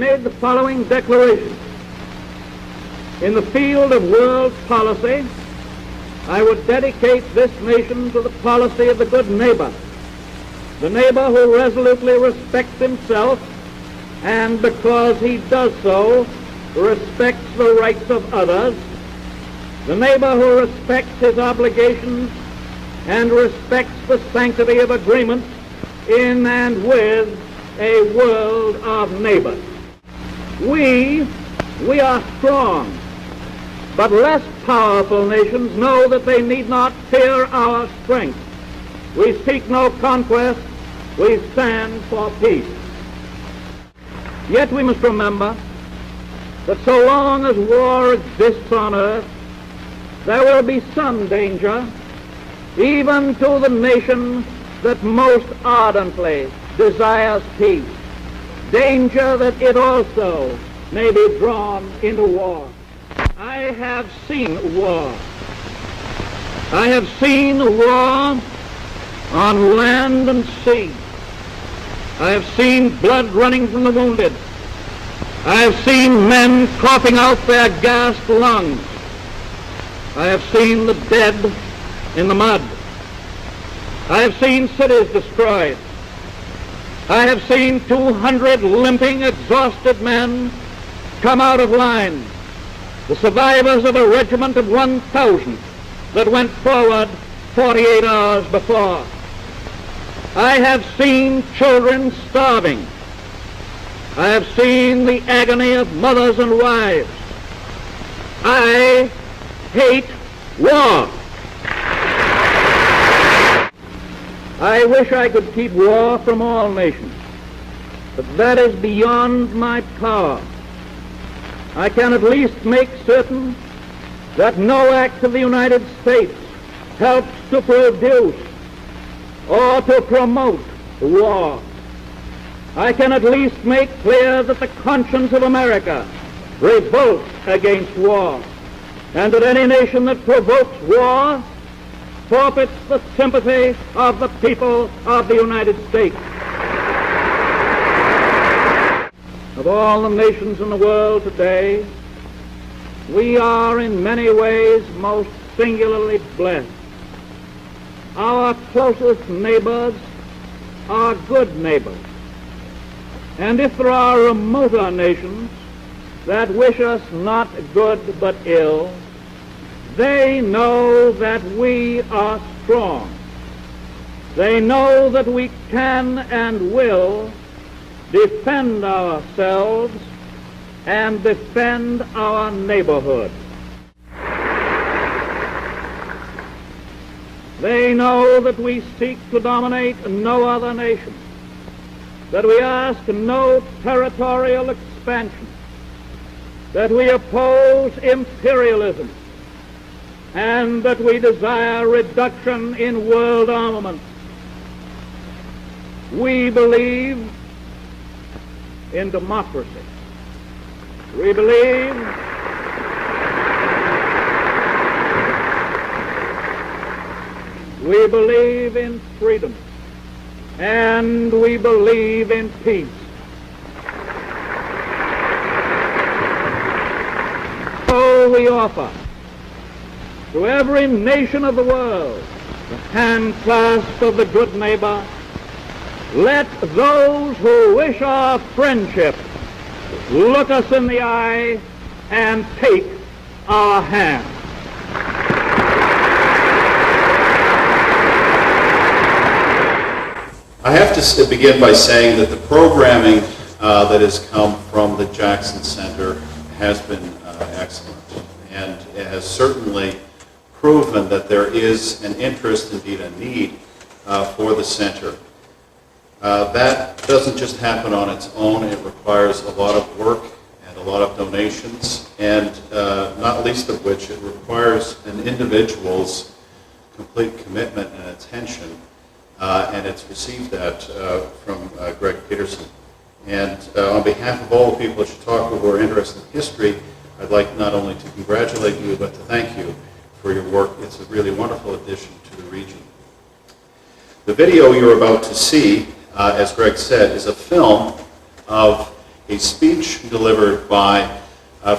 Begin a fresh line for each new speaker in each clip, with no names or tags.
made the following declaration. In the field of world policy, I would dedicate this nation to the policy of the good neighbor, the neighbor who resolutely respects himself and, because he does so, respects the rights of others, the neighbor who respects his obligations and respects the sanctity of agreement in and with a world of neighbors. We are strong, but less powerful nations know that they need not fear our strength. We seek no conquest, we stand for peace. Yet we must remember that so long as war exists on earth, there will be some danger, even to the nation that most ardently desires peace. Danger that it also may be drawn into war. I have seen war. I have seen war on land and sea. I have seen blood running from the wounded. I have seen men coughing out their gassed lungs. I have seen the dead in the mud. I have seen cities destroyed. I have seen 200 limping, exhausted men come out of line, the survivors of a regiment of 1,000 that went forward 48 hours before. I have seen children starving. I have seen the agony of mothers and wives. I hate war. I wish I could keep war from all nations, but that is beyond my power. I can at least make certain that no act of the United States helps to produce or to promote war. I can at least make clear that the conscience of America revolts against war, and that any nation that provokes war forfeits the sympathy of the people of the United States. Of all the nations in the world today, we are in many ways most singularly blessed. Our closest neighbors are good neighbors. And if there are remoter nations that wish us not good but ill, they know that we are strong. They know that we can and will defend ourselves and defend our neighborhood. They know that we seek to dominate no other nation, that we ask no territorial expansion, that we oppose imperialism, and that we desire reduction in world armaments. We believe in democracy. We believe in freedom, and we believe in peace. So we offer to every nation of the world the hand clasp of the good neighbor. Let those who wish our friendship look us in the eye and take our hand.
I have to begin by saying that the programming that has come from the Jackson Center has been excellent, and it has certainly proven that there is an interest, indeed a need, for the center. That doesn't just happen on its own. It requires a lot of work and a lot of donations, and not least of which it requires an individual's complete commitment and attention, and it's received that from Greg Peterson. And on behalf of all the people at Chautauqua who are interested in history, I'd like not only to congratulate you, but to thank you for your work. It's a really wonderful addition to the region. The video you're about to see, as Greg said, is a film of a speech delivered by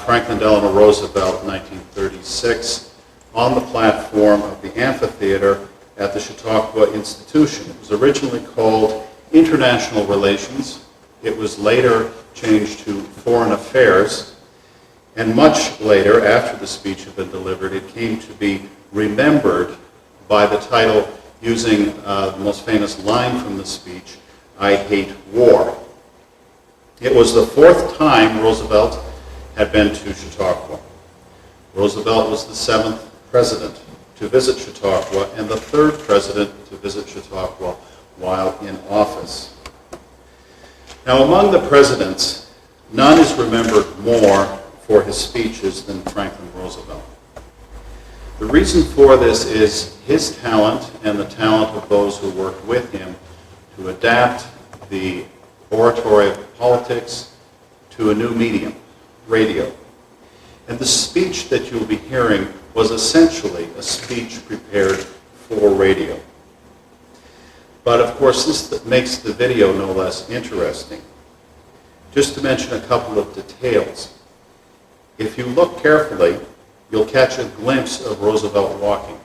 Franklin Delano Roosevelt in 1936 on the platform of the amphitheater at the Chautauqua Institution. It was originally called International Relations. It was later changed to Foreign Affairs. And much later, after the speech had been delivered, it came to be remembered by the title using the most famous line from the speech, "I hate war." It was the fourth time Roosevelt had been to Chautauqua. Roosevelt was the seventh president to visit Chautauqua and the third president to visit Chautauqua while in office. Now, among the presidents, none is remembered more for his speeches than Franklin Roosevelt. The reason for this is his talent and the talent of those who worked with him to adapt the oratory of politics to a new medium, radio. And the speech that you'll be hearing was essentially a speech prepared for radio. But of course, this makes the video no less interesting. Just to mention a couple of details. If you look carefully, you'll catch a glimpse of Roosevelt walking.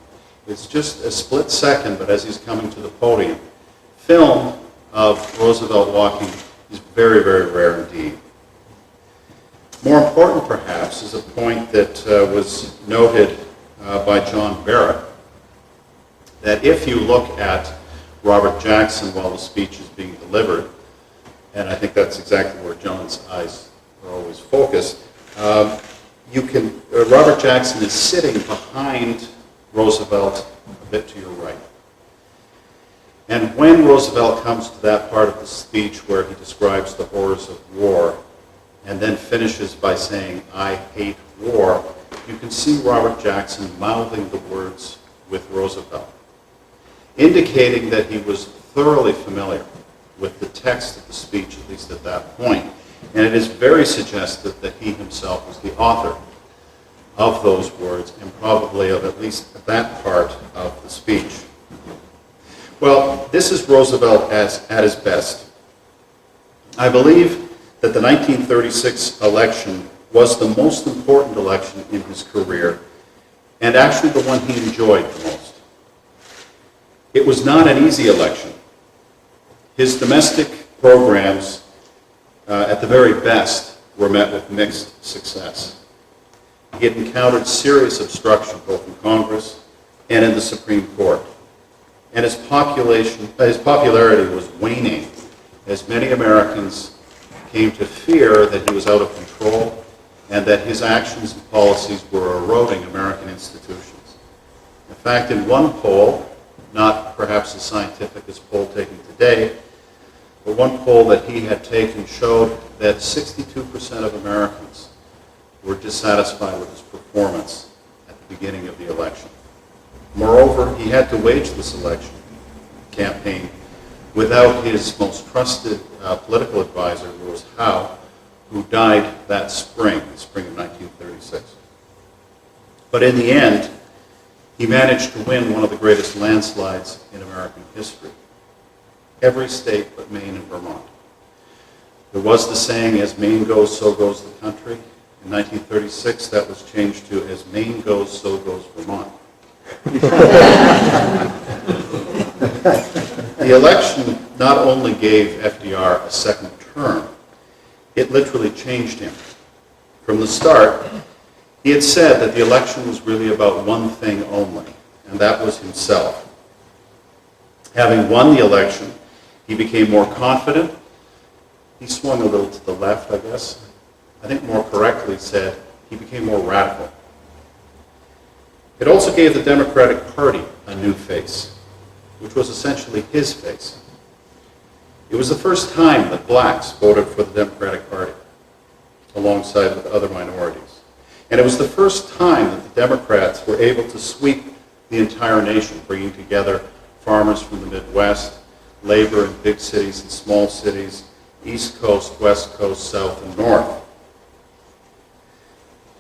It's just a split second, but as he's coming to the podium. Film of Roosevelt walking is very, very rare indeed. More important, perhaps, is a point that was noted by John Barrett, that if you look at Robert Jackson while the speech is being delivered, and I think that's exactly where John's eyes are always focused, Robert Jackson is sitting behind Roosevelt a bit to your right. And when Roosevelt comes to that part of the speech where he describes the horrors of war and then finishes by saying, "I hate war," you can see Robert Jackson mouthing the words with Roosevelt, indicating that he was thoroughly familiar with the text of the speech, at least at that point. And it is very suggestive that he himself was the author of those words and probably of at least that part of the speech. Well, this is Roosevelt at his best. I believe that the 1936 election was the most important election in his career and actually the one he enjoyed the most. It was not an easy election. His domestic programs, at the very best, were met with mixed success. He had encountered serious obstruction both in Congress and in the Supreme Court. And his popularity was waning as many Americans came to fear that he was out of control and that his actions and policies were eroding American institutions. In fact, in one poll, not perhaps as scientific as poll taking today, but one poll that he had taken showed that 62% of Americans were dissatisfied with his performance at the beginning of the election. Moreover, he had to wage this election campaign without his most trusted political advisor, Lewis Howe, who died that spring, the spring of 1936. But in the end, he managed to win one of the greatest landslides in American history. Every state but Maine and Vermont. There was the saying, "As Maine goes, so goes the country." In 1936, that was changed to, "As Maine goes, so goes Vermont." The election not only gave FDR a second term, it literally changed him. From the start, he had said that the election was really about one thing only, and that was himself. Having won the election, he became more confident. He swung a little to the left, I guess. I think more correctly said, he became more radical. It also gave the Democratic Party a new face, which was essentially his face. It was the first time that blacks voted for the Democratic Party, alongside with other minorities. And it was the first time that the Democrats were able to sweep the entire nation, bringing together farmers from the Midwest, labor in big cities and small cities, East Coast, West Coast, South, and North.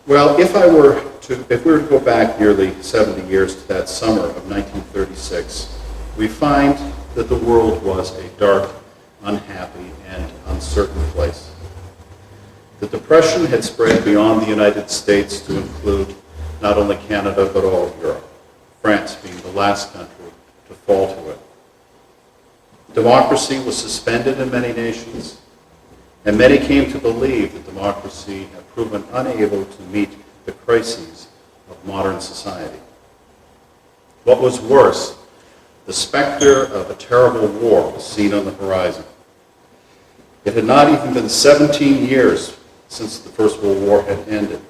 Well, if we were to go back nearly 70 years to that summer of 1936, we find that the world was a dark, unhappy, and uncertain place. The Depression had spread beyond the United States to include not only Canada but all of Europe, France being the last country to fall to it. Democracy was suspended in many nations, and many came to believe that democracy had proven unable to meet the crises of modern society. What was worse, the specter of a terrible war was seen on the horizon. It had not even been 17 years since the First World War had ended.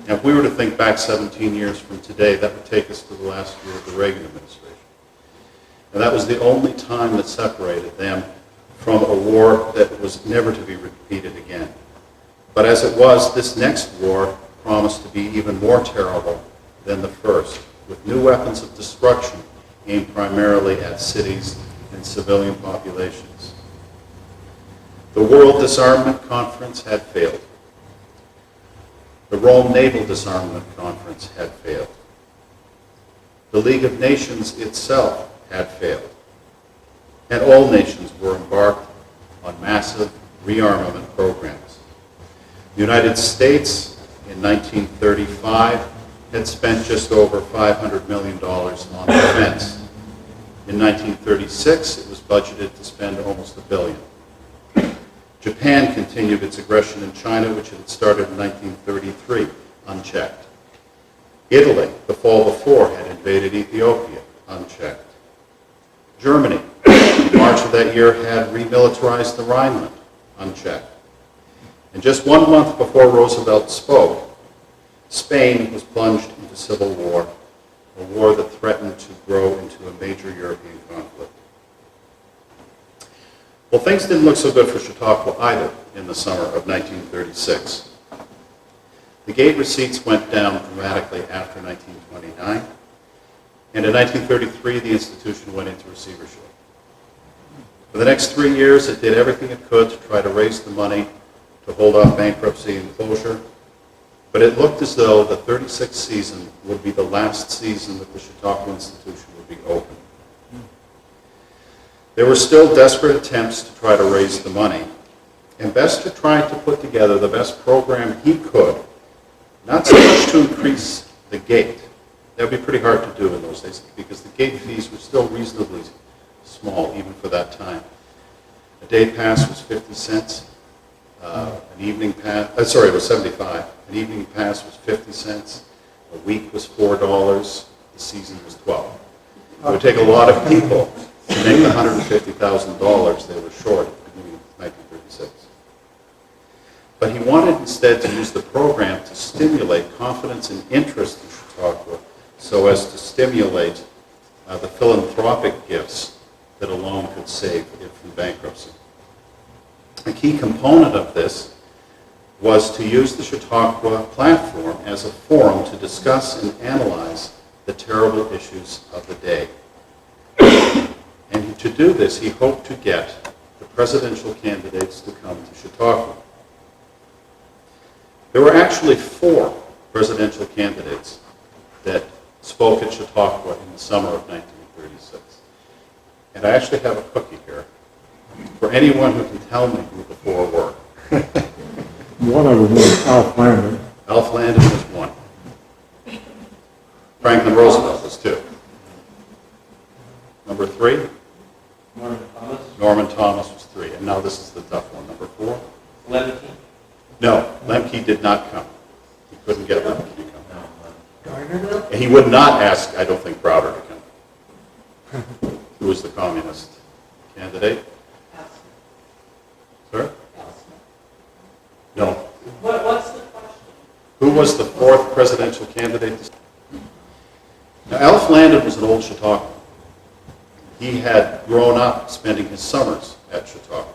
Now, if we were to think back 17 years from today, that would take us to the last year of the Reagan administration. And that was the only time that separated them from a war that was never to be repeated again. But as it was, this next war promised to be even more terrible than the first, with new weapons of destruction aimed primarily at cities and civilian populations. The World Disarmament Conference had failed. The Rome Naval Disarmament Conference had failed. The League of Nations itself had failed. And all nations were embarked on massive rearmament programs. The United States in 1935 had spent just over $500 million on defense. In 1936, it was budgeted to spend almost $1 billion. Japan continued its aggression in China, which it had started in 1933, unchecked. Italy, the fall before, had invaded Ethiopia, unchecked. Germany, in March of that year, had remilitarized the Rhineland, unchecked. And just 1 month before Roosevelt spoke, Spain was plunged into civil war, a war that threatened to grow into a major European conflict. Well, things didn't look so good for Chautauqua either in the summer of 1936. The gate receipts went down dramatically after 1929, and in 1933 the institution went into receivership. For the next 3 years it did everything it could to try to raise the money to hold off bankruptcy and closure, but it looked as though the 36th season would be the last season that the Chautauqua Institution would be open. There were still desperate attempts to try to raise the money, and Bester tried to put together the best program he could, not so much to increase the gate. That would be pretty hard to do in those days because the gate fees were still reasonably small even for that time. A day pass was 50 cents. An evening pass, it was 75. An evening pass was 50 cents. A week was $4. The season was 12. It would take a lot of people to make the $150,000 they were short at the beginning of 1936. But he wanted instead to use the program to stimulate confidence and interest in Chautauqua so as to stimulate the philanthropic gifts that alone could save it from bankruptcy. A key component of this was to use the Chautauqua platform as a forum to discuss and analyze the terrible issues of the day. And to do this, he hoped to get the presidential candidates to come to Chautauqua. There were actually 4 presidential candidates that spoke at Chautauqua in the summer of 1936. And I actually have a cookie here for anyone who can tell me who the 4 were.
One of them was Alf Landon.
Alf Landon was 1. Franklin Roosevelt was 2. Number 3? Norman Thomas was 3. And now this is the tough one. Number 4?
Lemke?
No, Lemke did not come. He couldn't get Lemke to come. And he would not ask, I don't think, Browder to come. Who was the communist candidate? Sir? No.
What's the question?
Who was the 4th presidential candidate? Now, Alf Landon was an old Chautauquan. He had grown up spending his summers at Chautauqua.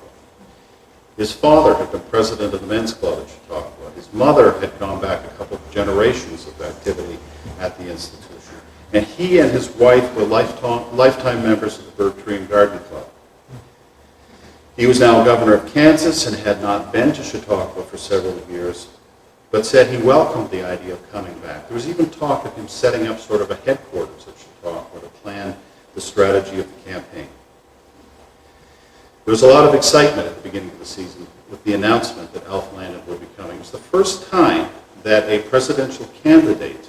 His father had been president of the men's club at Chautauqua. His mother had gone back a couple of generations of activity at the institution. And he and his wife were lifetime members of the Bird Tree and Garden Club. He was now governor of Kansas and had not been to Chautauqua for several years, but said he welcomed the idea of coming back. There was even talk of him setting up sort of a headquarters at Chautauqua to plan the strategy of the campaign. There was a lot of excitement at the beginning of the season with the announcement that Alf Landon would be coming. It was the first time that a presidential candidate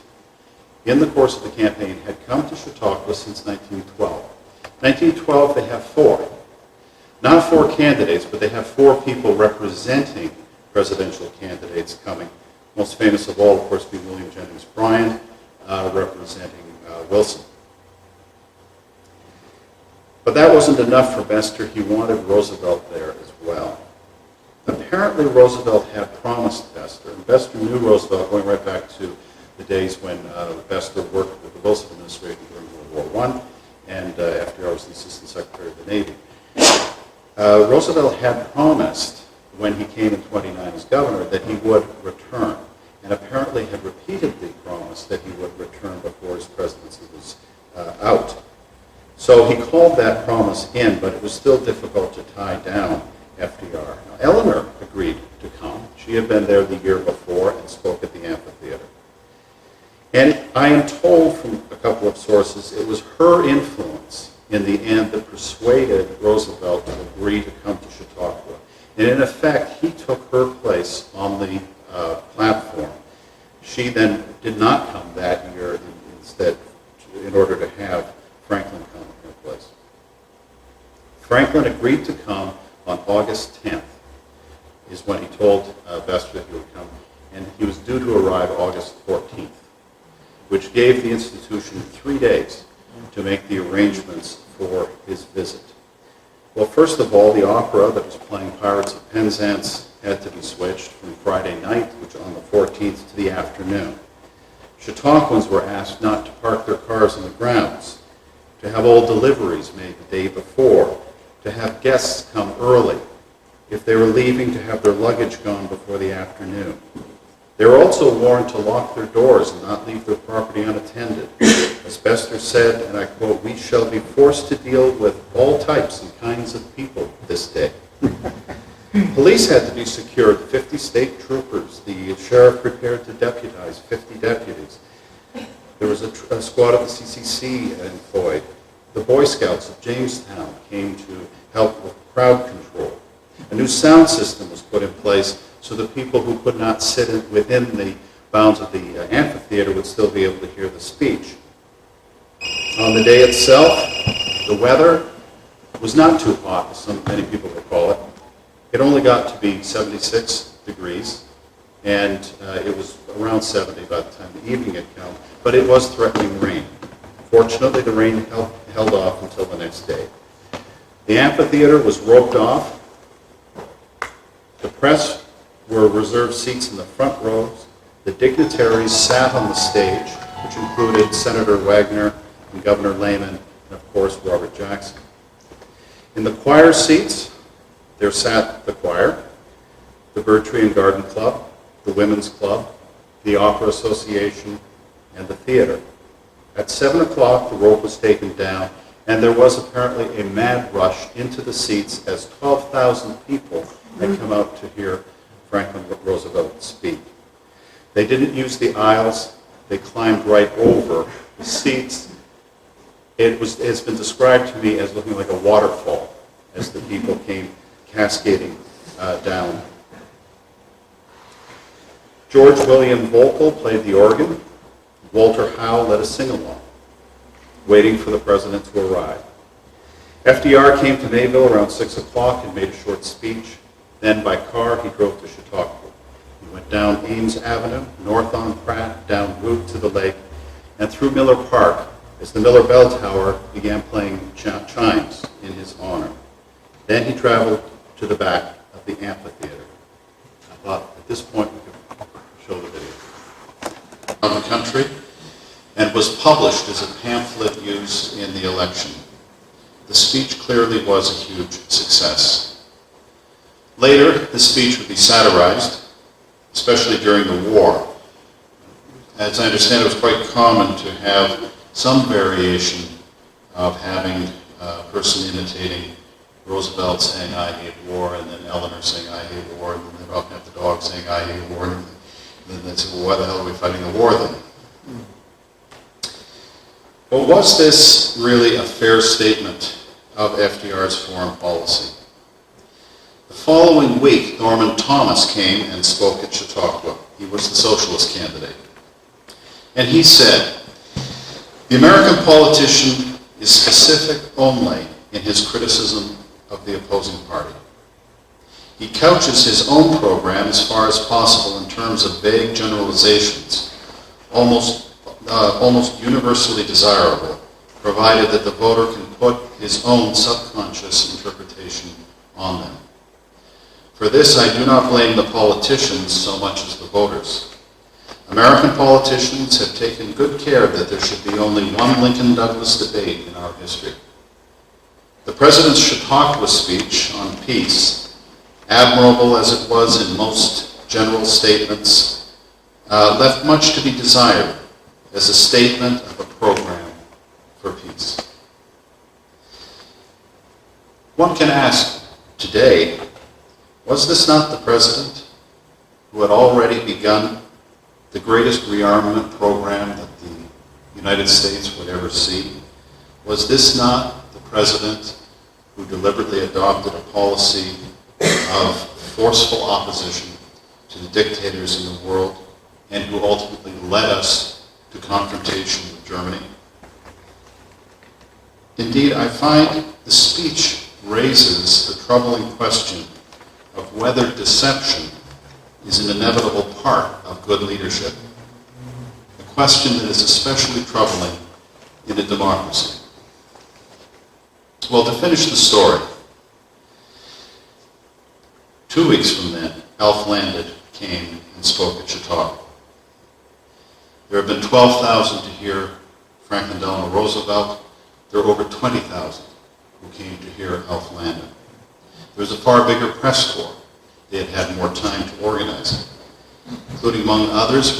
in the course of the campaign had come to Chautauqua since 1912. 1912, they have four. Not four candidates, but they have four people representing presidential candidates coming. Most famous of all, of course, being William Jennings Bryan, representing Wilson. But that wasn't enough for Bester. He wanted Roosevelt there as well. Apparently, Roosevelt had promised Bester, and Bester knew Roosevelt going right back to the days when Bester worked with the Wilson administration during World War I, and FDR was the Assistant Secretary of the Navy. Roosevelt had promised, when he came in 29 as governor, that he would return, and apparently had repeatedly promised that he would return before his presidency was out. So he called that promise in, but it was still difficult to tie down FDR. Now, Eleanor agreed to come. She had been there the year before and spoke at the amphitheater. And I am told from a couple of sources it was her influence in the end that persuaded Roosevelt to agree to come to Chautauqua. And in effect, he took her place on the platform. She then did not come that year instead in order to have Franklin come in her place. Franklin agreed to come on August 10th, is when he told Bester that he would come, and he was due to arrive August 14th, which gave the institution 3 days to make the arrangements for his visit. Well, first of all, the opera that was playing Pirates of Penzance had to be switched from Friday night, which on the 14th, to the afternoon. Chautauquans were asked not to park their cars in the grounds, to have all deliveries made the day before, to have guests come early, if they were leaving, to have their luggage gone before the afternoon. They were also warned to lock their doors and not leave their property unattended. As Bester said, and I quote, "We shall be forced to deal with all types and kinds of people this day." Police had to be secured, 50 state troopers. The sheriff prepared to deputize 50 deputies. There was a squad of the CCC employed. The Boy Scouts of Jamestown came to help with crowd control. A new sound system was put in place so that people who could not sit within the bounds of the amphitheater would still be able to hear the speech. On the day itself, the weather was not too hot, as many people recall it. It only got to be 76 degrees, and it was around 70 by the time the evening had come, but it was threatening rain. Fortunately, the rain held off until the next day. The amphitheater was roped off. The press were reserved seats in the front rows. The dignitaries sat on the stage, which included Senator Wagner and Governor Lehman, and of course Robert Jackson. In the choir seats, there sat the choir, the Bird Tree and Garden Club, the Women's Club, the Opera Association, and the theater. At 7 o'clock, the rope was taken down, and there was apparently a mad rush into the seats as 12,000 people had come out to hear Franklin Roosevelt speak. They didn't use the aisles. They climbed right over the seats. It's been described to me as looking like a waterfall as the people came cascading down. George William Volkel played the organ. Walter Howe led a sing-along, waiting for the president to arrive. FDR came to Mayville around 6 o'clock and made a short speech. Then by car, he drove to Chautauqua. He went down Ames Avenue, north on Pratt, down Route to the lake, and through Miller Park as the Miller Bell Tower began playing chimes in his honor. Then he traveled to the back of the amphitheater. I thought at this point we could show the video. Of the country, and was published as a pamphlet used in the election. The speech clearly was a huge success. Later, the speech would be satirized, especially during the war. As I understand, it was quite common to have some variation of having a person imitating Roosevelt saying, "I hate war," and then Eleanor saying, "I hate war," and then they'd often have the dog saying, "I hate war," and then they'd say, "Well, why the hell are we fighting a war then?" But was this really a fair statement of FDR's foreign policy? The following week, Norman Thomas came and spoke at Chautauqua. He was the socialist candidate. And he said, "The American politician is specific only in his criticism of the opposing party. He couches his own program as far as possible in terms of vague generalizations, almost universally desirable, provided that the voter can put his own subconscious interpretation on them. For this, I do not blame the politicians so much as the voters. American politicians have taken good care that there should be only one Lincoln-Douglas debate in our history. The President's Chautauqua speech on peace, admirable as it was in most general statements, left much to be desired as a statement of a program for peace." One can ask today, was this not the President who had already begun the greatest rearmament program that the United States would ever see? Was this not the President who deliberately adopted a policy of forceful opposition to the dictators in the world and who ultimately led us to confrontation with Germany? Indeed, I find the speech raises the troubling question of whether deception is an inevitable part of good leadership, a question that is especially troubling in a democracy. Well, to finish the story, 2 weeks from then, Alf Landon came and spoke at Chautauqua. There have been 12,000 to hear Franklin Delano Roosevelt. There are over 20,000 who came to hear Alf Landon. There was a far bigger press corps. They had had more time to organize it, including among others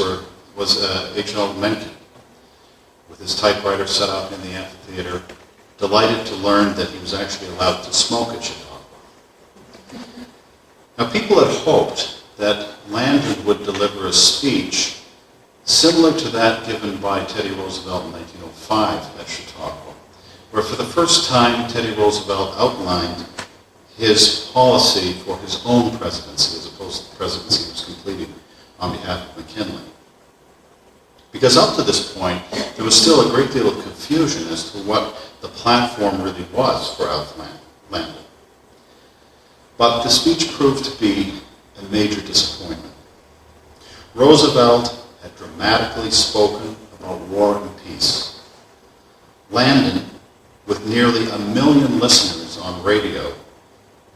was H.L. Mencken, with his typewriter set up in the amphitheater, delighted to learn that he was actually allowed to smoke at Chautauqua. Now, people had hoped that Landon would deliver a speech similar to that given by Teddy Roosevelt in 1905 at Chautauqua, where for the first time Teddy Roosevelt outlined his policy for his own presidency as opposed to the presidency he was completing on behalf of McKinley. Because up to this point, there was still a great deal of confusion as to what the platform really was for Alf Landon. But the speech proved to be a major disappointment. Roosevelt had dramatically spoken about war and peace. Landon, with nearly 1 million listeners on radio,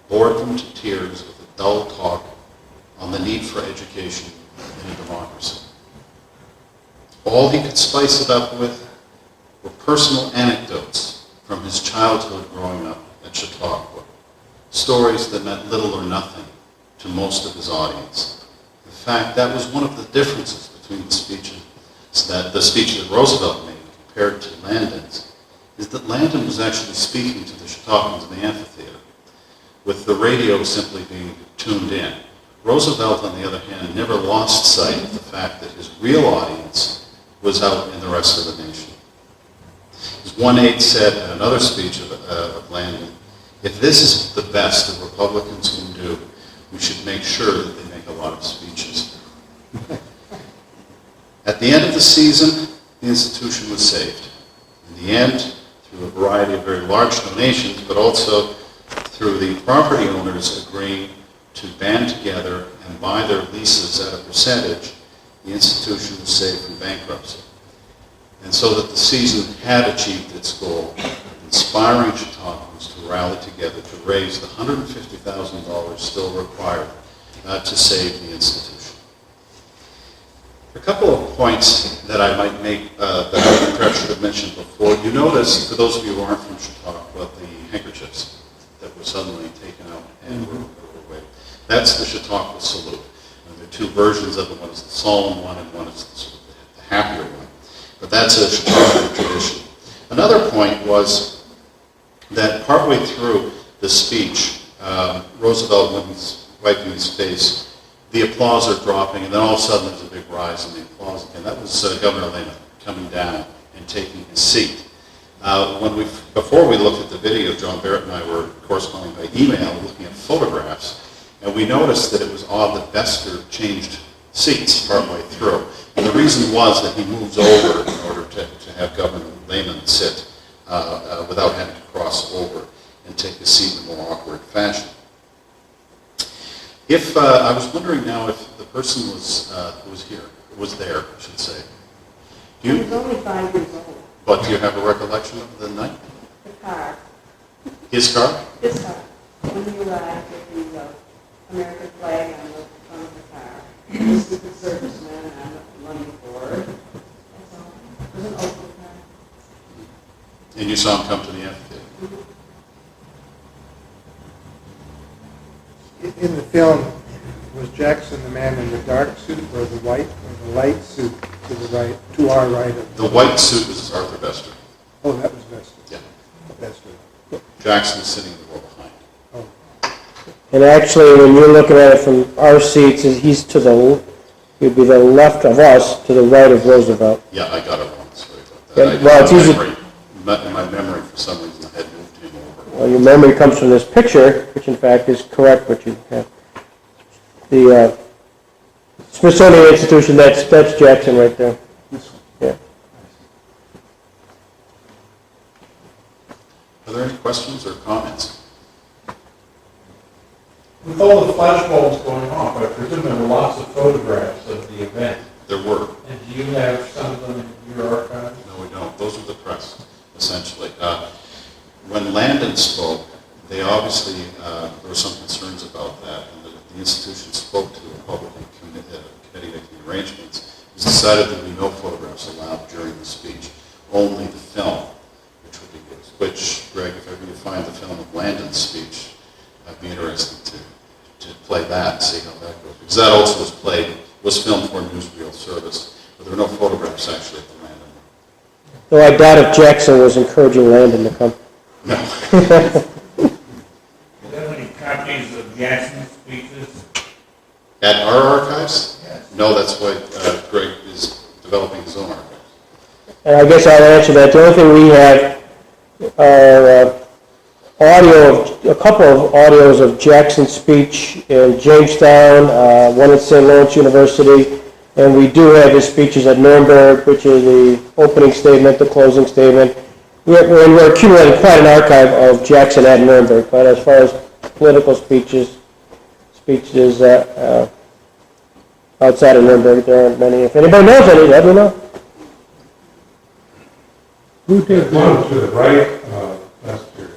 bored them to tears with a dull talk on the need for education in a democracy. All he could spice it up with were personal anecdotes from his childhood growing up at Chautauqua, stories that meant little or nothing to most of his audience. In fact, that was one of the differences between the speech that Roosevelt made compared to Landon's, is that Landon was actually speaking to the Chautauquans in the amphitheater, with the radio simply being tuned in. Roosevelt, on the other hand, never lost sight of the fact that his real audience was out in the rest of the nation. As one aide said at another speech of Landon, if this is the best that Republicans can do, we should make sure that they make a lot of speeches. At the end of the season, the institution was saved. In the end, through a variety of very large donations, but also through the property owners agreeing to band together and buy their leases at a percentage, the institution was saved from bankruptcy. And so that the season had achieved its goal, inspiring Chautauquans to rally together to raise the $150,000 still required to save the institution. A couple of points that I might make that I perhaps should have mentioned before. You notice, for those of you who aren't from Chautauqua, the handkerchiefs that were suddenly taken out and were waved. That's the Chautauqua salute. And there are two versions of it. One is the solemn one and one is the happier one. But that's a Chautauqua tradition. Another point was that partway through the speech, Roosevelt, when he's wiping his face, the applause are dropping, and then all of a sudden there's a big rise in the applause again. That was Governor Lehman coming down and taking his seat. Before we looked at the video, John Barrett and I were corresponding by email, looking at photographs. And we noticed that it was odd that Bester changed seats partway through. And the reason was that he moves over in order to have Governor Lehman sit without having to cross over and take a seat in a more awkward fashion. If I was wondering now if the person was there, I should say.
He was only 5 years old.
But do you have a recollection of the night?
The car.
His car?
This car. When he arrived with the American flag on the front of the car. This is the serviceman on the running board. That's all. It was an open car.
And you saw him come to the amphitheater?
In the film, was Jackson the man in the dark suit or the white or the light suit to the right, to our right of
The white suit was Arthur Bester.
Oh, that was Bester.
Yeah.
Bester.
Jackson was sitting in the row behind.
Oh.
And actually, when you're looking at it from our seats, he'd be the left of us to the right of Roosevelt.
Yeah, I got it wrong. Sorry about that.
Yeah, well, it's easy.
In my memory, for some reason, I had moved him over.
Well, your memory comes from this picture, which in fact is correct, what you have. The Smithsonian Institution, that's Jackson right there. Yeah.
Are there any questions or comments?
With all the flashbulbs going off, I presume there were lots of photographs of the event.
There were.
And do you have some of them in your archive?
No, we don't. Those are the press, essentially. When Landon spoke, they obviously, there were some concerns about that, and the institution spoke to the Republican committee making arrangements. It was decided there would be no photographs allowed during the speech, only the film, which would be good. Which, Greg, if ever you find the film of Landon's speech, I'd be interested to play that and see how that goes. Because that also was filmed for a newsreel service, but there were no photographs actually of the Landon.
Though I doubt if Jackson was encouraging Landon to come.
No.
Do you have any copies of Jackson's speeches?
At our archives?
Yes.
No, that's why Greg is developing his own archives.
And I guess I'll answer that. The only thing we have are a couple of audios of Jackson's speech in Jamestown, one at St. Lawrence University, and we do have his speeches at Nuremberg, which is the opening statement, the closing statement. We're accumulating quite an archive of Jackson at Nuremberg, but as far as political speeches outside of Nuremberg, there aren't many. If anybody knows any, let me know.
Who did
One
that?
to the right, Lester.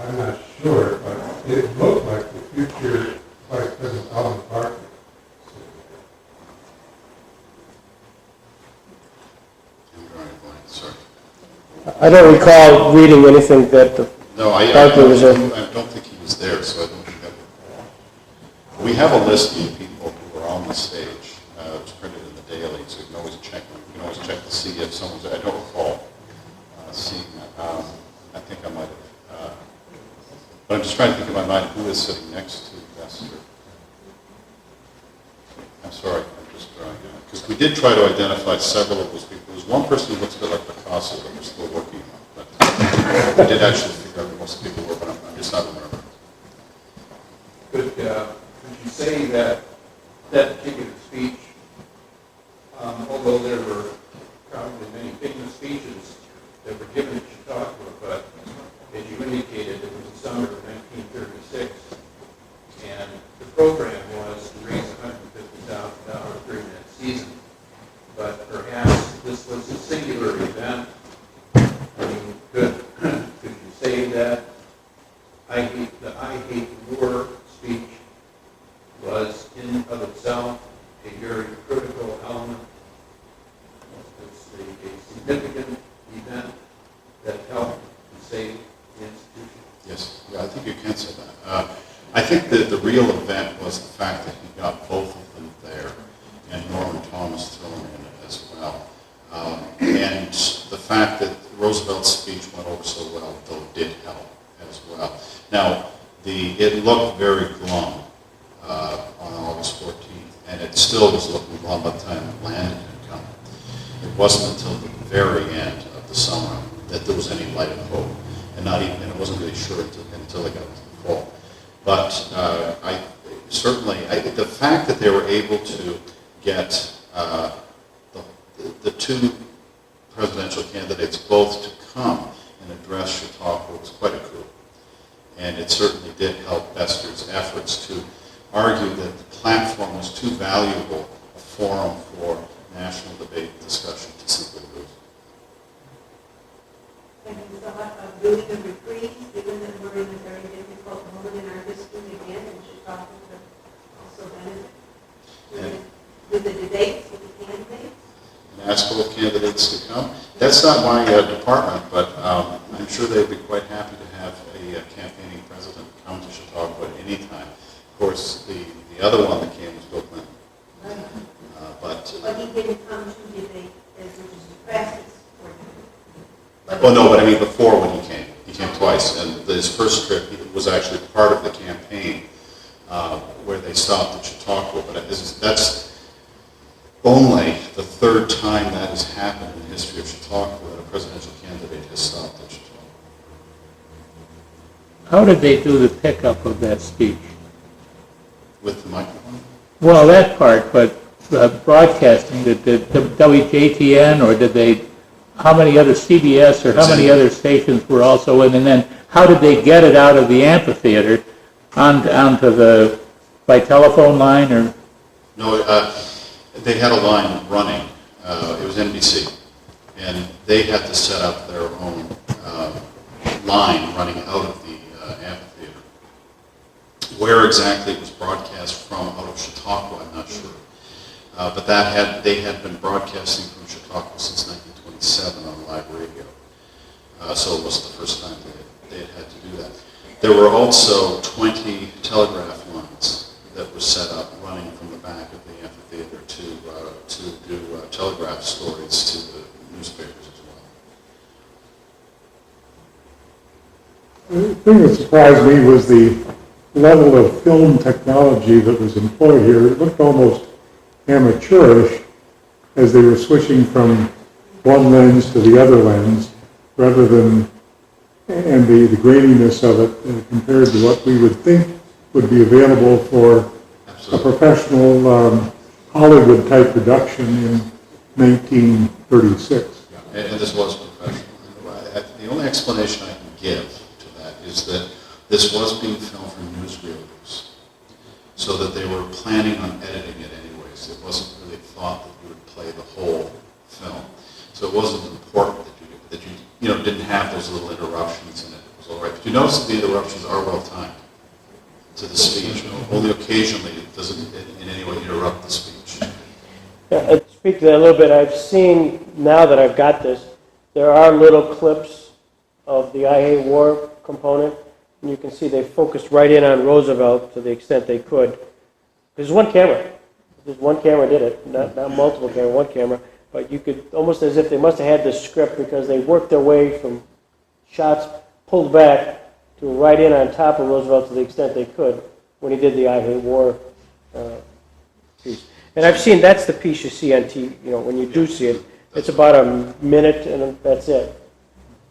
I'm not sure, but it looked like the future Vice President Alan Parker.
I'm drawing a blank, sorry.
I don't recall reading anything that the
No, I
Parker was
don't think he was there, so I don't think that would. We have a list of people who were on the stage. It was printed in the Daily, so you can always check. You can always check to see if someone's there. I don't recall seeing that. I think I might have. But I'm just trying to think in my mind who is sitting next to Bester. I'm sorry, I'm just drawing it. Because we did try to identify several of those people. There was one person who looks a bit like Picasso that we're still working on. But we did actually figure out who most people were, but I'm just not remembering.
Could you say that that particular speech, although there were probably many famous speeches that were given at Chautauqua, but as you indicated, it was the summer of 1936, and the program was to raise $150,000 during that season. But perhaps this was a singular event. I mean, could you say that I hate war speech was in of itself a very critical element? It's a significant event that helped to save the institution.
Yes, yeah, I think you can say that. I think that the real event was the fact that he got both of them there, and Norman Thomas thrown in as well. And the fact that Roosevelt's speech went over so well, though, did help as well. Now, it looked very glum on August 14th, and it still was looking glum by the time Landon had come. It wasn't until the very end of the summer that there was any light of hope, and it wasn't really sure until they got into the fall. But the fact that they were able to get the two presidential candidates both to come and address Chautauqua was quite a coup. And it certainly did help Bester's efforts to argue that the platform was too valuable a forum for national debate and discussion to simply lose.
And you thought of doing a reprise, given that we're in a very difficult moment in our history again, and Chicago could also benefit with the debates, with the candidates?
And ask both candidates to come. That's not my department, but I'm sure they'd be quite happy to have a campaigning president come to Chautauqua at any time. Of course, the other one that came was Bill Clinton.
Right.
But
he didn't come to debate, which is the practice for him.
well, no, but I mean before when he came. He came twice, and his first trip he was actually part of the campaign where they stopped at Chautauqua. But that's only the third time that has happened in the history of Chautauqua that a presidential candidate has stopped at Chautauqua.
How did they do the pickup of that speech?
With the microphone?
Well, that part, but broadcasting, did WJTN or did they, how many other CBS or how many other stations were also in, and then how did they get it out of the amphitheater onto the, by telephone line or?
No, they had a line running. It was NBC. And they had to set up their own line running out of the amphitheater. Where exactly it was broadcast from out of Chautauqua, I'm not sure. But they had been broadcasting from Chautauqua since 1927 on live radio. So it wasn't the first time they had to do that. There were also 20 telegraph lines that were set up running from the back of the amphitheater to do telegraph stories to the newspapers as well.
The thing that surprised me was the level of film technology that was employed here. It looked almost amateurish as they were switching from one lens to the other lens, rather than, and the graininess of it compared to what we would think would be available for a professional Hollywood-type production in 1936.
Yeah, and this was professional. The only explanation I can give to that is that this was being filmed for newsreel use, so that they were planning on editing it anyways. It wasn't really thought that you would play the whole film. So it wasn't important that you didn't have those little interruptions in it. It was all right. But you notice that the interruptions are well timed to the speech. Only occasionally it doesn't in any way interrupt the speech.
Yeah, I'll speak to that a little bit. I've seen, now that I've got this, there are little clips of the I Hate War component, and you can see they focused right in on Roosevelt to the extent they could. There's one camera. There's one camera did it, not multiple camera, one camera. But you could, almost as if they must have had this script, because they worked their way from shots pulled back to right in on top of Roosevelt to the extent they could when he did the I Hate War piece. And I've seen, that's the piece you see on TV, when you do see it. It's about a minute and that's it.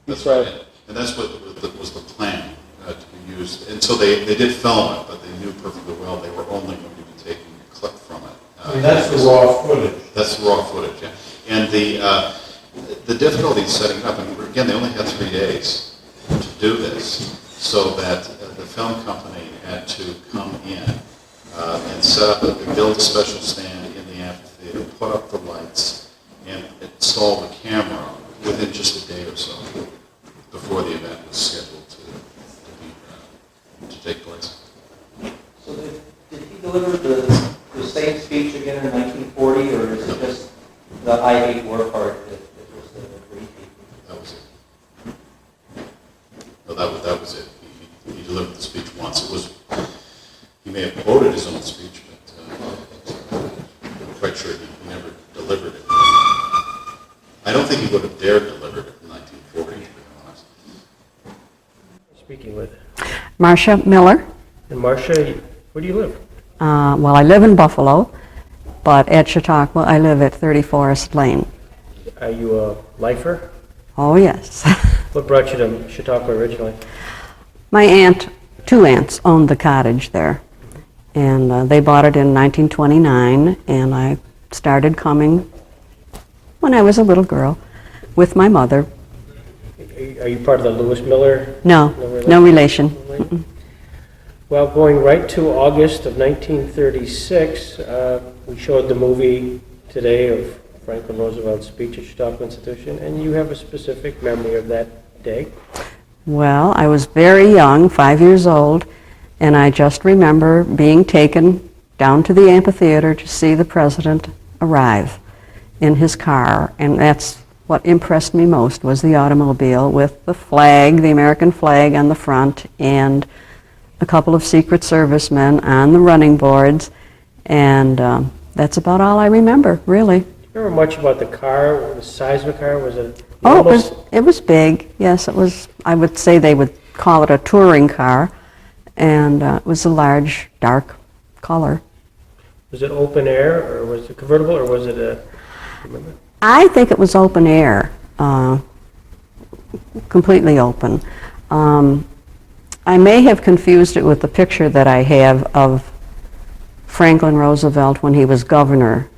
That's right. And that's what was the plan to be used. And so they did film it, but they knew perfectly well they were only going to be taking a clip from it.
And that's the raw footage.
That's the raw footage, yeah. And the difficulty in setting up, and again, they only had 3 days to do this, so that the film company had to come in and set up, build a special stand in the amphitheater, put up the lights, and install the camera within just a day or so before the event was scheduled to take place.
So did he deliver the same speech again in 1940, or is it just the I Hate War part that was the repeat?
That was it. No, that was it. He delivered the speech once. He may have quoted his own speech, but I'm quite sure he never delivered it. I don't think he would have dared deliver it in 1940, to be honest.
Speaking with
Marcia Miller.
And Marcia, where do you live?
Well, I live in Buffalo, but at Chautauqua, I live at 30 Forest Lane.
Are you a lifer?
Oh, yes.
What brought you to Chautauqua originally?
My aunt two aunts owned the cottage there. And they bought it in 1929, and I started coming when I was a little girl with my mother.
Are you part of the Lewis Miller?
No, no relation. Mm-mm.
Well, going right to August of 1936, we showed the movie today of Franklin Roosevelt's speech at Chautauqua Institution, and you have a specific memory of that day.
Well, I was very young, 5 years old, and I just remember being taken down to the amphitheater to see the president arrive in his car, and that's what impressed me most, was the automobile with the flag, the American flag on the front, and a couple of Secret Service men on the running boards, and that's about all I remember, really.
Do you remember much about the car, the size of the car? Was it
It was big, yes. It was, I would say they would call it a touring car, and it was a large, dark color.
Was it open air, or was it convertible, or was it a... Remember?
I think it was open air, completely open. I may have confused it with the picture that I have of Franklin Roosevelt when he was governor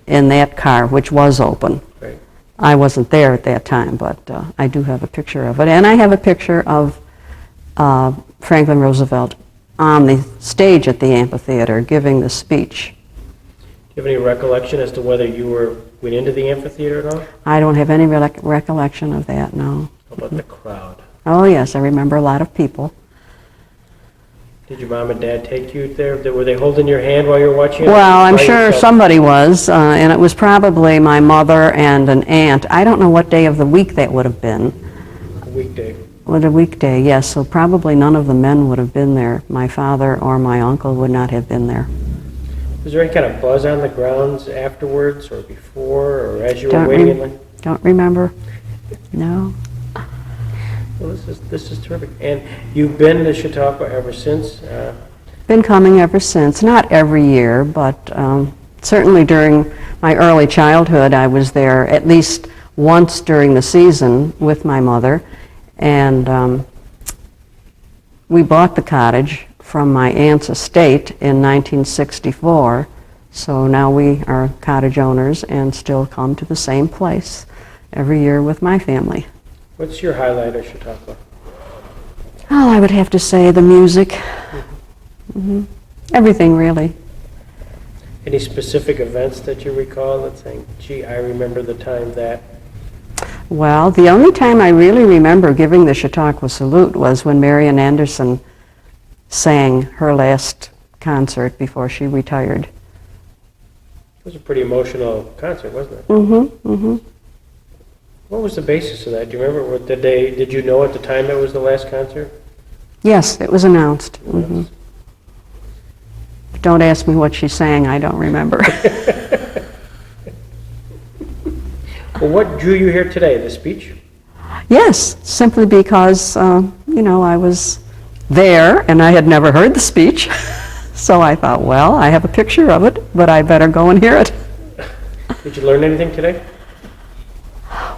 in that car, which was open.
Right.
I wasn't there at that time, but I do have a picture of it. And I have a picture of Franklin Roosevelt on the stage at the amphitheater giving the speech.
Do you have any recollection as to whether you went into the amphitheater at all?
I don't have any recollection of that, no.
How about the crowd?
Oh, yes, I remember a lot of people.
Did your mom and dad take you there? Were they holding your hand while you were watching it?
Well, I'm
By
sure
yourself?
somebody was, and it was probably my mother and an aunt. I don't know what day of the week that would have been.
A weekday.
What, a weekday, yes, so probably none of the men would have been there. My father or my uncle would not have been there.
Was there any kind of buzz on the grounds afterwards or before or as you were waiting in line?
Don't remember. No.
Well, this is terrific. And you've been to Chautauqua ever since?
Been coming ever since. Not every year, but certainly during my early childhood, I was there at least once during the season with my mother. And we bought the cottage from my aunt's estate in 1964. So now we are cottage owners and still come to the same place every year with my family.
What's your highlight of Chautauqua?
Oh, I would have to say the music. Mm-hmm. Everything, really.
Any specific events that you recall that saying, gee, I remember the time that...
Well, the only time I really remember giving the Chautauqua salute was when Marian Anderson sang her last concert before she retired.
It was a pretty emotional concert, wasn't it?
Mm-hmm, mm-hmm.
What was the basis of that? Do you remember? Did you know at the time that was the last concert?
Yes, it was announced. Mm-hmm. Don't ask me what she sang, I don't remember.
Well, what drew you here today, the speech?
Yes, simply because, you know, I was there and I had never heard the speech. So I thought, well, I have a picture of it, but I better go and hear it.
Did you learn anything today?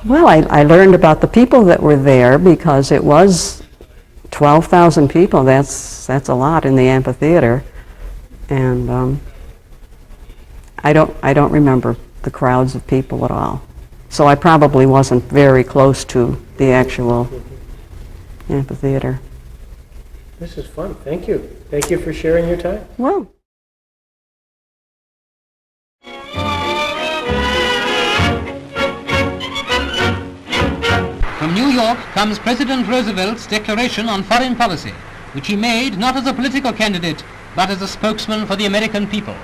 Well, I learned about the people that were there because it was 12,000 people. That's a lot in the amphitheater. And I don't remember the crowds of people at all. So I probably wasn't very close to the actual amphitheater.
This is fun. Thank you. Thank you for sharing your time.
Well.
From New York comes President Roosevelt's declaration on foreign policy, which he made not as a political candidate, but as a spokesman for the American people.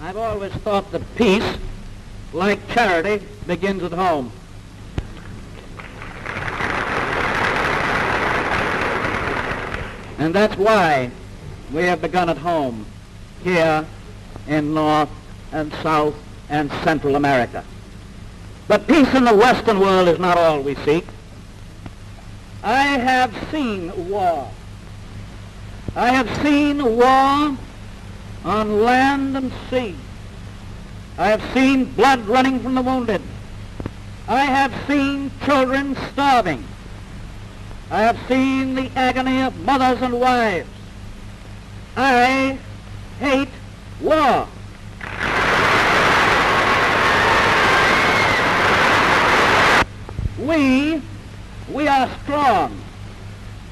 I've always thought that peace, like charity, begins at home. And that's why we have begun at home, here in North and South and Central America. But peace in the Western world is not all we seek. I have seen war. I have seen war on land and sea. I have seen blood running from the wounded. I have seen children starving. I have seen the agony of mothers and wives. I hate war. We are strong,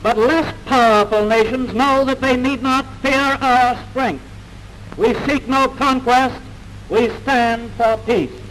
but less powerful nations know that they need not fear our strength. We seek no conquest, we stand for peace.